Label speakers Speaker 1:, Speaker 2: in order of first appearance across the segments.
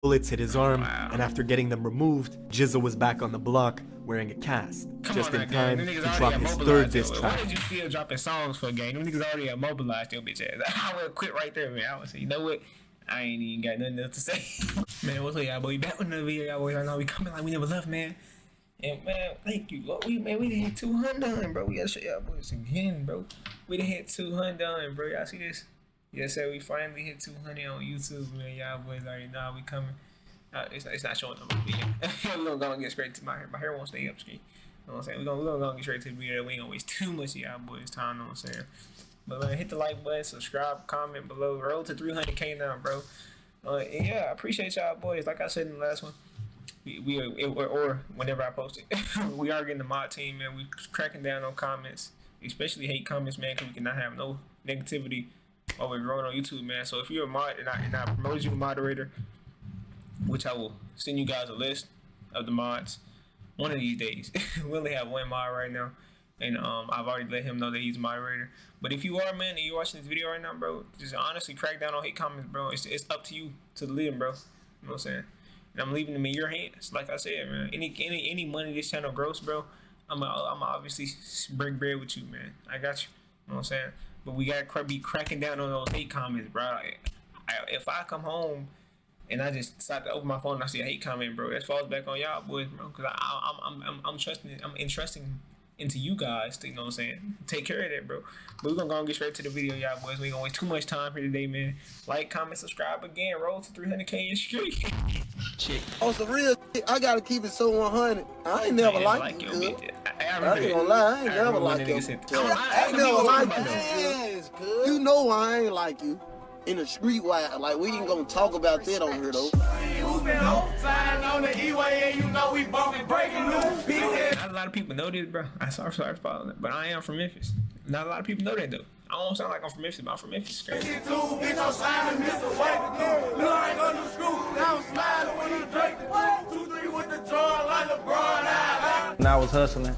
Speaker 1: Bullets hit his arm, and after getting them removed, Jizzle was back on the block wearing a cast, just in time to drop his third diss track.
Speaker 2: Why did you still dropping songs for a game? Them niggas already immobilized your bitch ass. I would quit right there, man. I would say, you know what? I ain't even got nothing else to say. Man, what's up, y'all boy? Back with another video, y'all boys. I know we coming like we never left, man. And man, thank you, Lord. We done hit 200 done, bro. We gotta show y'all boys again, bro. We done hit 200 done, bro. Y'all see this? Yes, sir. We finally hit 200 on YouTube, man. Y'all boys already know how we coming. It's not showing up on the video. We're gonna get straight to my hair. My hair won't stay up straight. You know what I'm saying? We're gonna get straight to the video. We ain't gonna waste too much of y'all boys' time. You know what I'm saying? But man, hit the like button, subscribe, comment below. Roll to 300K now, bro. And yeah, I appreciate y'all boys. Like I said in the last one, or whenever I post it, we are getting the mod team, man. We cracking down on comments, especially hate comments, man, because we cannot have no negativity while we're growing on YouTube, man. So if you're a mod and I promoted you to moderator, which I will send you guys a list of the mods one of these days. We only have one mod right now, and I've already let him know that he's a moderator. But if you are, man, and you're watching this video right now, bro, just honestly crack down on hate comments, bro. It's up to you to lead them, bro. You know what I'm saying? And I'm leaving them in your hands. Like I said, man, any money this channel grows, bro, I'm obviously break bread with you, man. I got you. You know what I'm saying? But we gotta be cracking down on those hate comments, bro. If I come home and I just decide to open my phone and I see a hate comment, bro, that falls back on y'all boys, bro. Cause I'm entrusting into you guys to, you know what I'm saying, take care of that, bro. But we're gonna go and get straight to the video, y'all boys. We ain't gonna waste too much time here today, man. Like, comment, subscribe again. Roll to 300K in streak. Chick.
Speaker 3: On some real shit, I gotta keep it so 100. I ain't never liked you, cuz. I ain't gonna lie, I ain't never liked you. I ain't never liked you, yes, cuz. You know I ain't like you. In the street, like we ain't gonna talk about that on here though.
Speaker 2: Not a lot of people know this, bro. I'm sorry for that, but I am from Memphis. Not a lot of people know that though. I don't sound like I'm from Memphis, but I'm from Memphis.
Speaker 4: When I was hustling,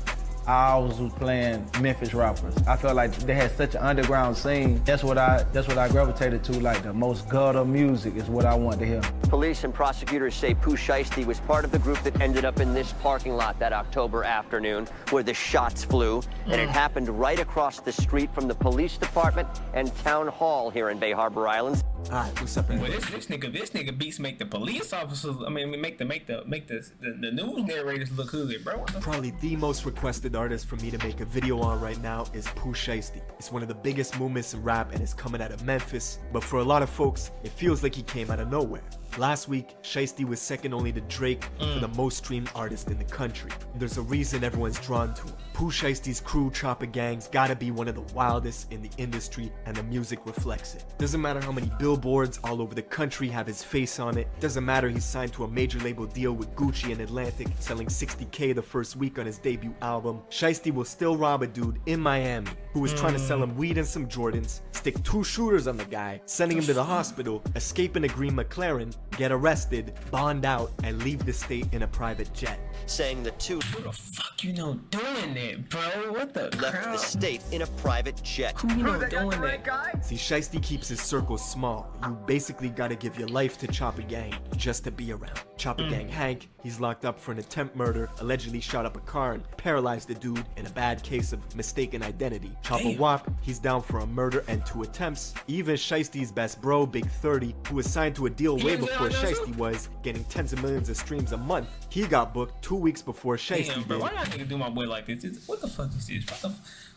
Speaker 4: I always was playing Memphis rappers. I felt like they had such an underground scene. That's what I gravitated to. Like the most gutter music is what I want to hear.
Speaker 5: Police and prosecutors say Pooh Shiesty was part of the group that ended up in this parking lot that October afternoon where the shots flew. And it happened right across the street from the police department and town hall here in Bay Harbor Islands.
Speaker 1: Alright, what's up, man?
Speaker 2: Well, this nigga beats make the police officers, make the news narrators look good, bro.
Speaker 1: Probably the most requested artist for me to make a video on right now is Pooh Shiesty. It's one of the biggest movements in rap and it's coming out of Memphis, but for a lot of folks, it feels like he came out of nowhere. Last week, Shiesty was second only to Drake for the most streamed artist in the country. There's a reason everyone's drawn to him. Pooh Shiesty's crew, Chopper Gang's gotta be one of the wildest in the industry, and the music reflects it. Doesn't matter how many billboards all over the country have his face on it. Doesn't matter he's signed to a major label deal with Gucci and Atlantic, selling 60K the first week on his debut album. Shiesty will still rob a dude in Miami who was trying to sell him weed and some Jordans, stick 2 shooters on the guy, sending him to the hospital, escape in a green McLaren, get arrested, bond out, and leave the state in a private jet.
Speaker 5: Saying the two
Speaker 2: Who the fuck you know doing that, bro? What the
Speaker 5: left
Speaker 2: crowd?
Speaker 5: the state in a private jet.
Speaker 2: Who you know doing that?
Speaker 1: See, Shiesty keeps his circle small. You basically gotta give your life to Chopper Gang just to be around. Chopper Gang Hank, he's locked up for an attempt murder, allegedly shot up a car and paralyzed the dude in a bad case of mistaken identity. Chopper Wop, he's down for a murder and 2 attempts. Even Shiesty's best bro, Big 30, who was signed to a deal way before Shiesty was, getting tens of millions of streams a month, he got booked 2 weeks before Shiesty did.
Speaker 2: Bro, why y'all niggas do my boy like this? What the fuck is this?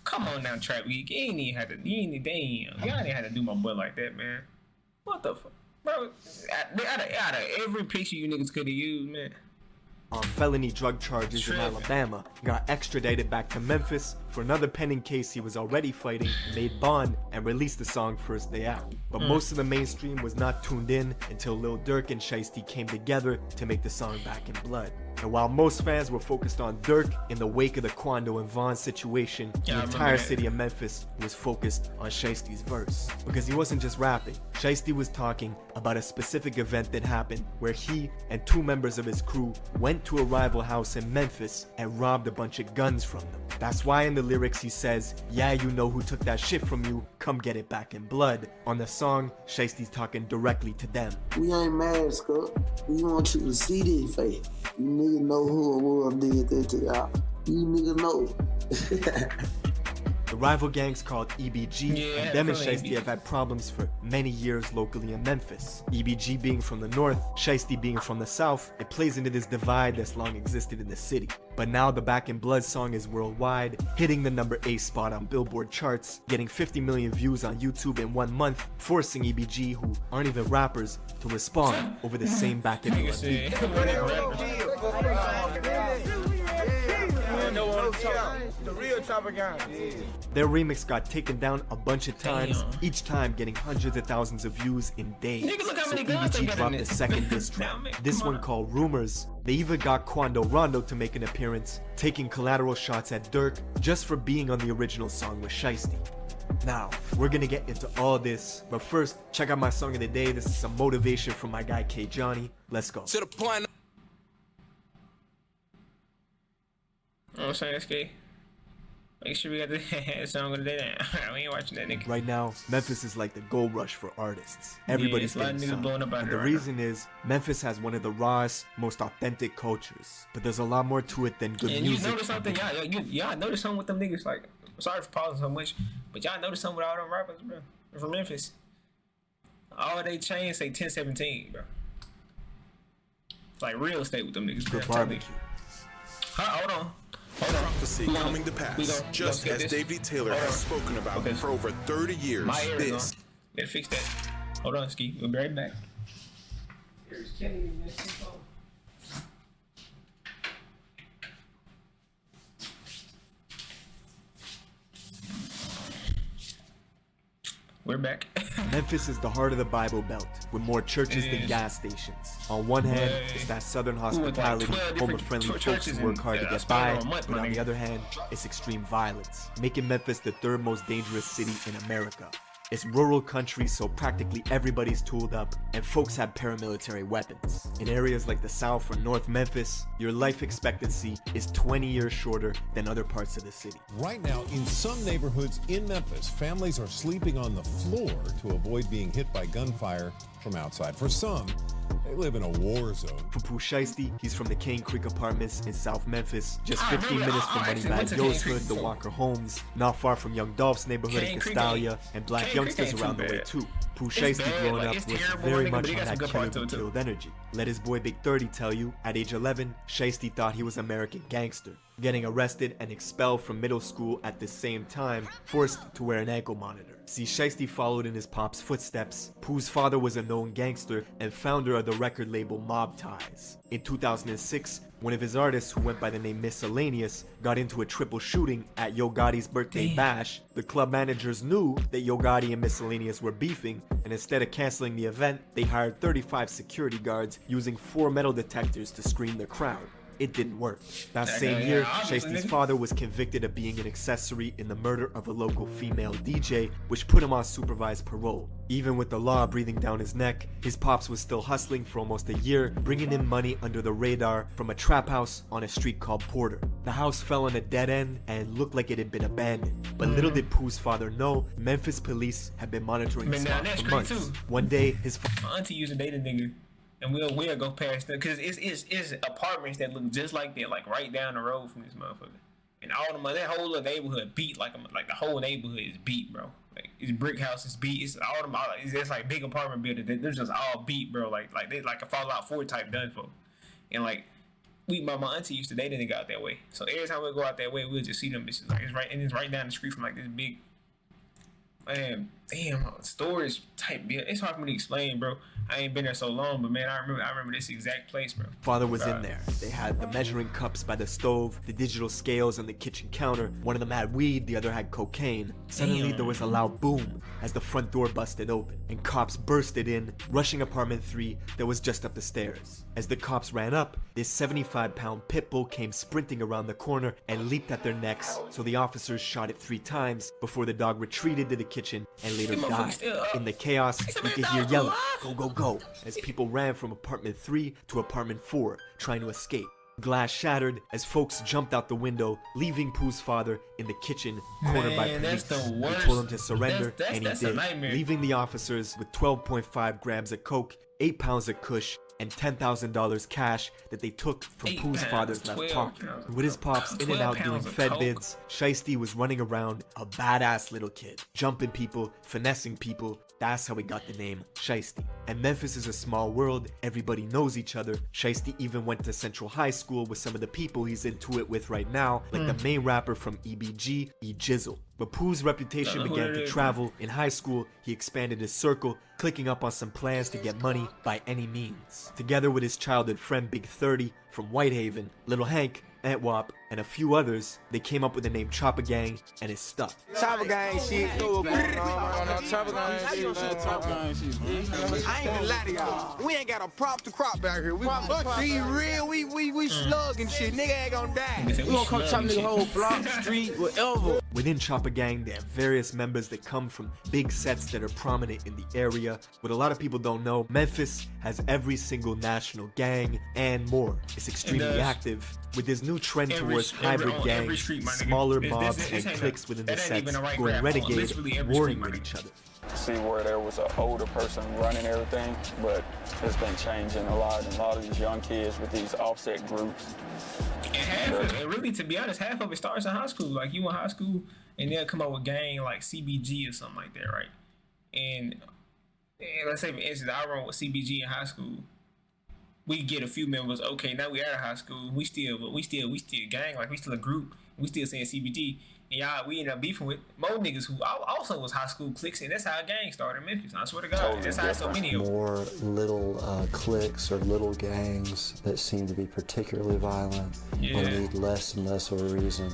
Speaker 2: Come on now, Trap Week. You ain't even had to. Y'all ain't had to do my boy like that, man. What the fuck, bro? Out of every picture you niggas could have used, man.
Speaker 1: On felony drug charges in Alabama, got extradited back to Memphis for another pending case he was already fighting, made bond, and released the song first day out. But most of the mainstream was not tuned in until Lil Durk and Shiesty came together to make the song Back in Blood. And while most fans were focused on Durk in the wake of the Quando and Vaughn situation, the entire city of Memphis was focused on Shiesty's verse. Because he wasn't just rapping, Shiesty was talking about a specific event that happened where he and 2 members of his crew went to a rival house in Memphis and robbed a bunch of guns from them. That's why in the lyrics he says, yeah, you know who took that shit from you, come get it back in blood. On the song, Shiesty's talking directly to them.
Speaker 3: We ain't mad, Scott. We want you to see this face. You niggas know who it was did that to y'all. You niggas know.
Speaker 1: The rival gangs called EBG and them and Shiesty have had problems for many years locally in Memphis. EBG being from the north, Shiesty being from the south, it plays into this divide that's long existed in the city. But now the Back in Blood song is worldwide, hitting the number 8 spot on Billboard charts, getting 50 million views on YouTube in 1 month, forcing EBG, who aren't even rappers, to respond over the same Back in Blood beat.
Speaker 6: The real top of guy.
Speaker 1: Their remix got taken down a bunch of times, each time getting hundreds of thousands of views in days. So EBG dropped a second diss track, this one called Rumors. They even got Quando Rondo to make an appearance, taking collateral shots at Dirk just for being on the original song with Shiesty. Now, we're gonna get into all this, but first, check out my song of the day. This is some motivation from my guy K Johnny. Let's go.
Speaker 6: To the point.
Speaker 2: I'm saying that's gay. Make sure we got the song of the day down. We ain't watching that nigga.
Speaker 1: Right now, Memphis is like the gold rush for artists. Everybody's getting signed.
Speaker 2: blowing up out
Speaker 1: And
Speaker 2: there
Speaker 1: the reason is, Memphis has one of the rawest, most authentic cultures. But there's a lot more to it than good
Speaker 2: and
Speaker 1: music.
Speaker 2: you notice something, y'all notice something with them niggas, like, sorry for pausing so much, but y'all notice something with all them rappers, bro. They're from Memphis. All they chains say 1017, bro. It's like real estate with them niggas, bro.
Speaker 1: Good barbecue.
Speaker 2: Hold on.
Speaker 7: Prophecy coming to pass, just as David Taylor has spoken about for over 30 years.
Speaker 2: My ear is on. Gotta fix that. Hold on, Ski. We'll be right back. Here's Kenny. We're back.
Speaker 1: Memphis is the heart of the Bible Belt, with more churches than gas stations. On one hand, it's that southern hospitality, homer-friendly folks who work hard to get by, but on the other hand, it's extreme violence, making Memphis the 3rd most dangerous city in America. It's rural country, so practically everybody's tooled up, and folks have paramilitary weapons. In areas like the South or North Memphis, your life expectancy is 20 years shorter than other parts of the city.
Speaker 8: Right now, in some neighborhoods in Memphis, families are sleeping on the floor to avoid being hit by gunfire from outside. For some, they live in a war zone.
Speaker 1: For Pooh Shiesty, he's from the Cane Creek Apartments in South Memphis, just 15 minutes from Moneybag Yo's hood, the Walker Homes, not far from Young Dolph's neighborhood in Castalia, and black youngsters around the way too. Pooh Shiesty growing up was very much on that killed energy. Let his boy Big 30 tell you, at age 11, Shiesty thought he was American gangster, getting arrested and expelled from middle school at the same time, forced to wear an ankle monitor. See, Shiesty followed in his pop's footsteps. Pooh's father was a known gangster and founder of the record label Mob Ties. In 2006, one of his artists, who went by the name Miscellaneous, got into a triple shooting at Yo Gotti's birthday bash. The club managers knew that Yo Gotti and Miscellaneous were beefing, and instead of canceling the event, they hired 35 security guards using 4 metal detectors to screen the crowd. It didn't work. That same year, Shiesty's father was convicted of being an accessory in the murder of a local female DJ, which put him on supervised parole. Even with the law breathing down his neck, his pops was still hustling for almost a year, bringing in money under the radar from a trap house on a street called Porter. The house fell on a dead end and looked like it had been abandoned. But little did Pooh's father know, Memphis police had been monitoring the spot for months. One day, his
Speaker 2: my auntie used to date a nigga. And we'll go past that, because it's apartments that look just like that, like right down the road from this motherfucker. And all the that whole little neighborhood beat, like the whole neighborhood is beat, bro. Like it's brick houses beat. It's all them. It's like big apartment buildings. They're just all beat, bro. Like they like a Fallout 4 type done for. And like my auntie used to date a nigga out that way. So every time we go out that way, we'll just see them bitches. Like it's right down the street from like this big. Man, damn, storage type build. It's hard for me to explain, bro. I ain't been there so long, but man, I remember this exact place, bro.
Speaker 1: Father was in there. They had the measuring cups by the stove, the digital scales on the kitchen counter. One of them had weed, the other had cocaine. Suddenly there was a loud boom as the front door busted open, and cops bursted in, rushing apartment 3 that was just up the stairs. As the cops ran up, this 75-pound pit bull came sprinting around the corner and leaped at their necks, so the officers shot it 3 times before the dog retreated to the kitchen and later died. In the chaos, you could hear yelling, "Go, go, go," as people ran from apartment 3 to apartment 4, trying to escape. Glass shattered as folks jumped out the window, leaving Pooh's father in the kitchen, cornered by police. They told him to surrender, and he did, leaving the officers with 12.5 grams of coke, 8 pounds of kush, and $10,000 cash that they took from Pooh's father's left pocket. With his pops in and out doing Fed bids, Shiesty was running around a badass little kid, jumping people, finessing people. That's how he got the name Shiesty. And Memphis is a small world, everybody knows each other. Shiesty even went to Central High School with some of the people he's into it with right now, like the main rapper from EBG, E-Jizzle. But Pooh's reputation began to travel. In high school, he expanded his circle, clicking up on some plans to get money by any means. Together with his childhood friend Big 30 from Whitehaven, Little Hank, Antwop, and a few others, they came up with the name Chopper Gang, and it stuck.
Speaker 6: Chopper Gang shit. Chopper Gang shit. I ain't gonna lie to y'all. We ain't got a prop to crop back here. We real. We slugging shit. Nigga ain't gonna die. We gonna come chop nigga whole block, street, whatever.
Speaker 1: Within Chopper Gang, there are various members that come from big sets that are prominent in the area. What a lot of people don't know, Memphis has every single national gang and more. It's extremely active. With this new trend towards hybrid gangs, smaller mobs and cliques within the sets going renegade, warring with each other.
Speaker 9: See where there was an older person running everything, but it's been changing a lot. And a lot of these young kids with these offset groups.
Speaker 2: And really, to be honest, half of it starts in high school. Like, you in high school, and they'll come up with gang like CBG or something like that, right? And let's say, for instance, I run with CBG in high school. We get a few members. Okay, now we out of high school. We still gang. Like, we still a group. We still saying CBG. And we end up beefing with more niggas who also was high school cliques, and that's how a gang started in Memphis. I swear to God, totally that's how so many of them.
Speaker 10: More little cliques or little gangs that seem to be particularly violent and need less and less of a reason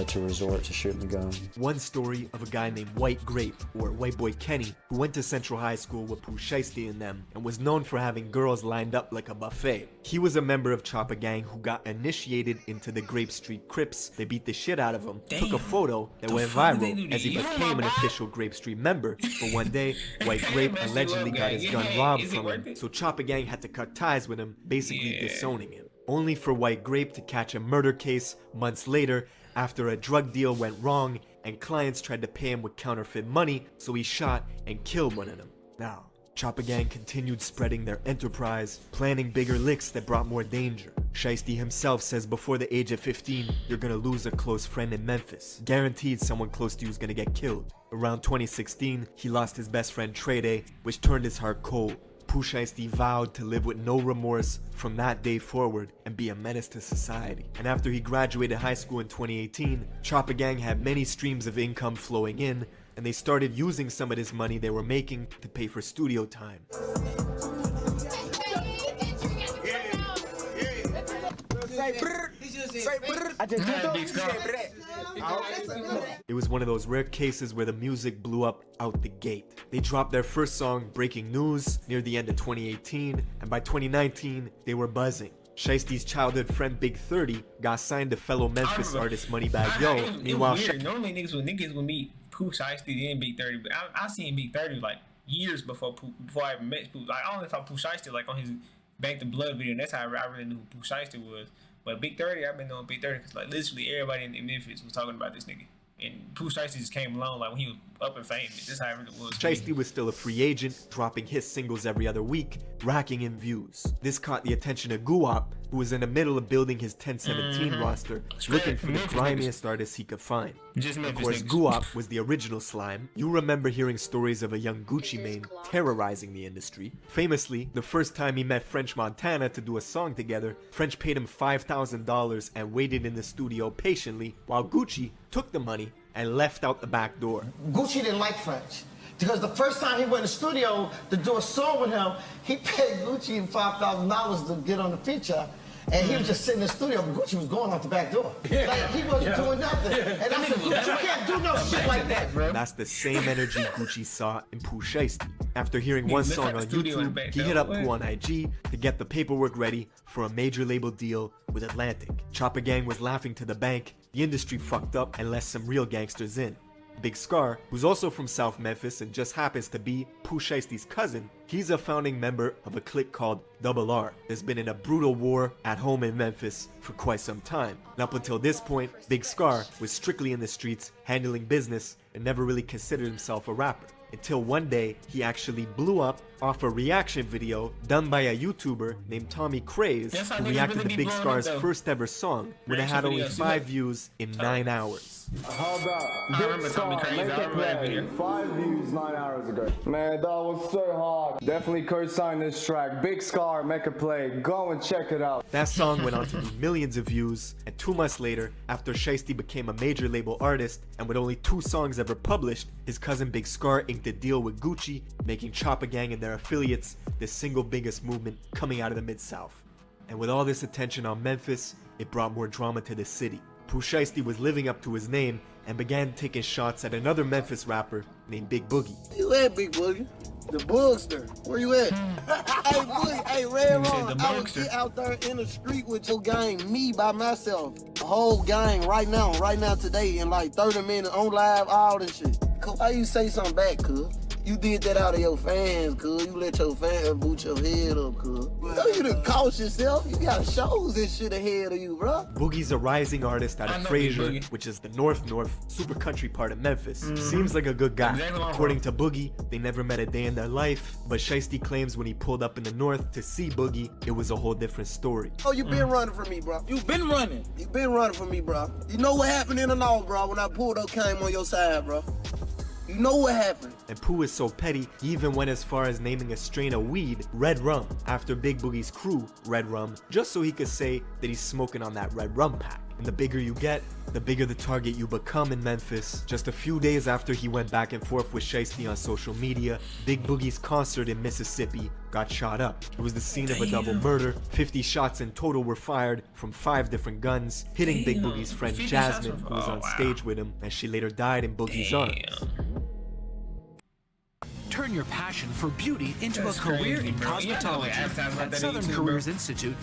Speaker 10: to resort to shooting a gun.
Speaker 1: One story of a guy named White Grape, or White Boy Kenny, who went to Central High School with Pooh Shiesty and them, and was known for having girls lined up like a buffet. He was a member of Chopper Gang who got initiated into the Grape Street Crips. They beat the shit out of him, took a photo that went viral as he became an official Grape Street member, but one day, White Grape allegedly got his gun robbed from him, so Chopper Gang had to cut ties with him, basically disowning him. Only for White Grape to catch a murder case months later after a drug deal went wrong and clients tried to pay him with counterfeit money, so he shot and killed one of them. Now, Chopper Gang continued spreading their enterprise, planning bigger licks that brought more danger. Shiesty himself says before the age of 15, you're gonna lose a close friend in Memphis. Guaranteed someone close to you is gonna get killed. Around 2016, he lost his best friend Trey Day, which turned his heart cold. Pooh Shiesty vowed to live with no remorse from that day forward and be a menace to society. And after he graduated high school in 2018, Chopper Gang had many streams of income flowing in, and they started using some of this money they were making to pay for studio time. It was one of those rare cases where the music blew up out the gate. They dropped their first song, Breaking News, near the end of 2018, and by 2019, they were buzzing. Shiesty's childhood friend Big 30 got signed to fellow Memphis artist Moneybagg Yo. Meanwhile,
Speaker 2: normally niggas would meet Pooh Shiesty and Big 30, but I seen Big 30 like years before I even met Pooh. Like, I only saw Pooh Shiesty like on his Bank the Blood video, and that's how I really knew who Pooh Shiesty was. But Big 30, I've been knowing Big 30 because like literally everybody in Memphis was talking about this nigga. And Pooh Shiesty just came along like when he was up and famous. That's how it really was.
Speaker 1: Shiesty was still a free agent, dropping hit singles every other week, racking in views. This caught the attention of Guap, who was in the middle of building his 1017 roster, looking for the grimiest artists he could find. Of course, Guap was the original slime. You remember hearing stories of a young Gucci Mane terrorizing the industry. Famously, the first time he met French Montana to do a song together, French paid him $5,000 and waited in the studio patiently while Gucci took the money and left out the back door.
Speaker 3: Gucci didn't like French because the first time he went to the studio to do a song with him, he paid Gucci $5,000 to get on the feature, and he was just sitting in the studio, but Gucci was going out the back door. Like, he wasn't doing nothing. And I said, Gucci, you can't do no shit like that, bro.
Speaker 1: That's the same energy Gucci saw in Pooh Shiesty. After hearing one song on YouTube, he hit up Pooh on IG to get the paperwork ready for a major label deal with Atlantic. Chopper Gang was laughing to the bank. The industry fucked up and let some real gangsters in. Big Scar, who's also from South Memphis and just happens to be Pooh Shiesty's cousin, he's a founding member of a clique called R. That's been in a brutal war at home in Memphis for quite some time. And up until this point, Big Scar was strictly in the streets, handling business, and never really considered himself a rapper. Until one day, he actually blew up off a reaction video done by a YouTuber named Tommy Craze, who reacted to Big Scar's first ever song, when it had only 5 views in 9 hours.
Speaker 11: How about Big Scar, make a play, 5 views 9 hours ago. Man, that was so hard. Definitely co-sign this track. Big Scar, make a play, go and check it out.
Speaker 1: That song went on to do millions of views, and 2 months later, after Shiesty became a major label artist, and with only 2 songs ever published, his cousin Big Scar inked a deal with Gucci, making Choppa Gang and their affiliates the single biggest movement coming out of the Mid-South. And with all this attention on Memphis, it brought more drama to the city. Pooh Shiesty was living up to his name and began taking shots at another Memphis rapper named Big Boogie.
Speaker 3: You at, Big Boogie? The Boogster. Where you at? Hey, Boogie. Hey, Red Ron. I was out there in the street with your gang, me by myself. A whole gang right now today in like 30 minutes on live, all this shit. Why you say something back, cuz? You did that out of your fans, cuz. You let your fans boot your head up, cuz. You done cost yourself. You got shows and shit ahead of you, bro.
Speaker 1: Boogie's a rising artist out of Fraser, which is the north super country part of Memphis. Seems like a good guy. According to Boogie, they never met a day in their life, but Shiesty claims when he pulled up in the north to see Boogie, it was a whole different story.
Speaker 3: Oh, you been running from me, bro. You been running. You been running from me, bro. You know what happened in the north, bro, when I pulled up, came on your side, bro. You know what happened.
Speaker 1: And Pooh is so petty, he even went as far as naming a strain of weed Red Rum after Big Boogie's crew, Red Rum, just so he could say that he's smoking on that Red Rum pack. And the bigger you get, the bigger the target you become in Memphis. Just a few days after he went back and forth with Shiesty on social media, Big Boogie's concert in Mississippi got shot up. It was the scene of a double murder. 50 shots in total were fired from 5 different guns, hitting Big Boogie's friend Jasmine, who was on stage with him, and she later died in Boogie's arms.
Speaker 12: Turn your passion for beauty into a career in cosmetology at Southern Careers Institute.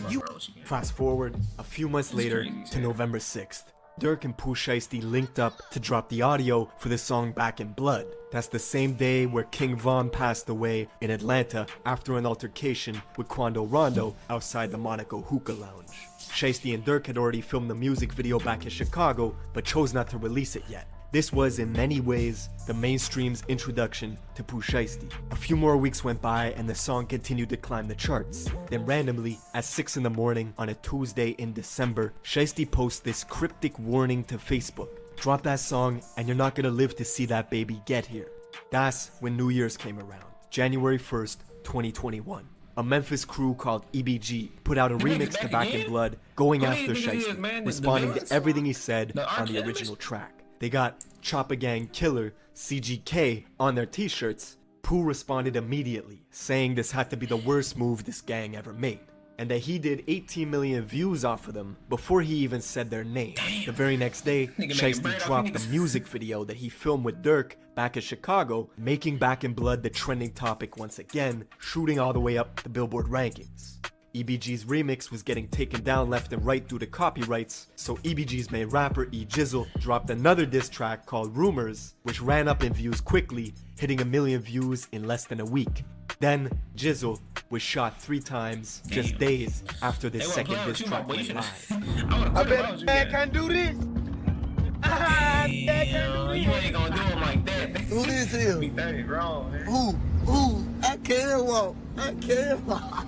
Speaker 1: Fast forward a few months later to November 6th. Durk and Pooh Shiesty linked up to drop the audio for the song Back in Blood. That's the same day where King Von passed away in Atlanta after an altercation with Quando Rondo outside the Monaco Hookah Lounge. Shiesty and Durk had already filmed the music video back in Chicago, but chose not to release it yet. This was, in many ways, the mainstream's introduction to Pooh Shiesty. A few more weeks went by and the song continued to climb the charts. Then randomly, at 6 in the morning on a Tuesday in December, Shiesty posts this cryptic warning to Facebook. Drop that song and you're not gonna live to see that baby get here. That's when New Year's came around, January 1st, 2021. A Memphis crew called EBG put out a remix to Back in Blood, going after Shiesty, responding to everything he said on the original track. They got Choppa Gang Killer, CGK, on their t-shirts. Pooh responded immediately, saying this had to be the worst move this gang ever made, and that he did 18 million views off of them before he even said their name. The very next day, Shiesty dropped the music video that he filmed with Durk back in Chicago, making Back in Blood the trending topic once again, shooting all the way up the Billboard rankings. EBG's remix was getting taken down left and right due to copyrights, so EBG's main rapper E Jizzle dropped another diss track called Rumors, which ran up in views quickly, hitting 1 million views in less than a week. Then Jizzle was shot 3 times just days after this second diss track went live.
Speaker 3: I bet man can't do this.
Speaker 2: You ain't gonna do him like that.
Speaker 3: Who this is?
Speaker 2: Be 30 wrong, man.
Speaker 3: Who? I can't walk. I can't walk.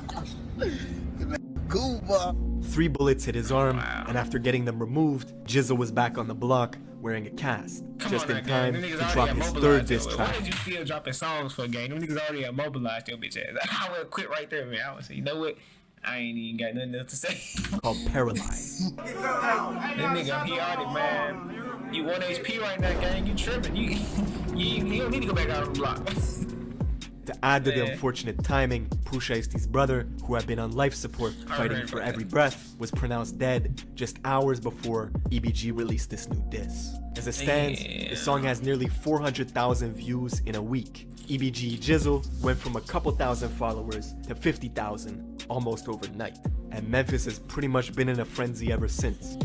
Speaker 3: Cool, boy.
Speaker 1: 3 bullets hit his arm, and after getting them removed, Jizzle was back on the block wearing a cast, just in time to drop his 3rd diss track.
Speaker 2: Why did you still dropping songs for a game? Them niggas already immobilized your bitch ass. I would quit right there, man. I would say, you know what? I ain't even got nothing else to say.
Speaker 1: Called Paralyzed.
Speaker 2: That nigga, he already, man. You 1 HP right now, gang. You tripping. You don't need to go back out on the block.
Speaker 1: To add to the unfortunate timing, Pooh Shiesty's brother, who had been on life support fighting for every breath, was pronounced dead just hours before EBG released this new diss. As it stands, the song has nearly 400,000 views in a week. EBG Jizzle went from a couple thousand followers to 50,000 almost overnight, and Memphis has pretty much been in a frenzy ever since.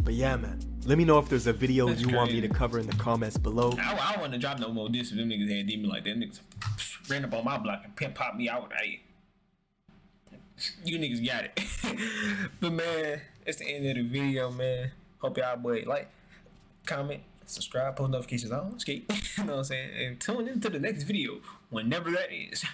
Speaker 1: But yeah, man, Let me know if there's a video you want me to cover in the comments below.
Speaker 2: I want to drop no more discs if them niggas had demon like that. Niggas ran up on my block and pimp popped me out. Hey, you niggas got it. But man, it's the end of the video, man. Hope y'all boy like, comment, subscribe, post notifications on, skate. You know what I'm saying? And tune into the next video, whenever that is.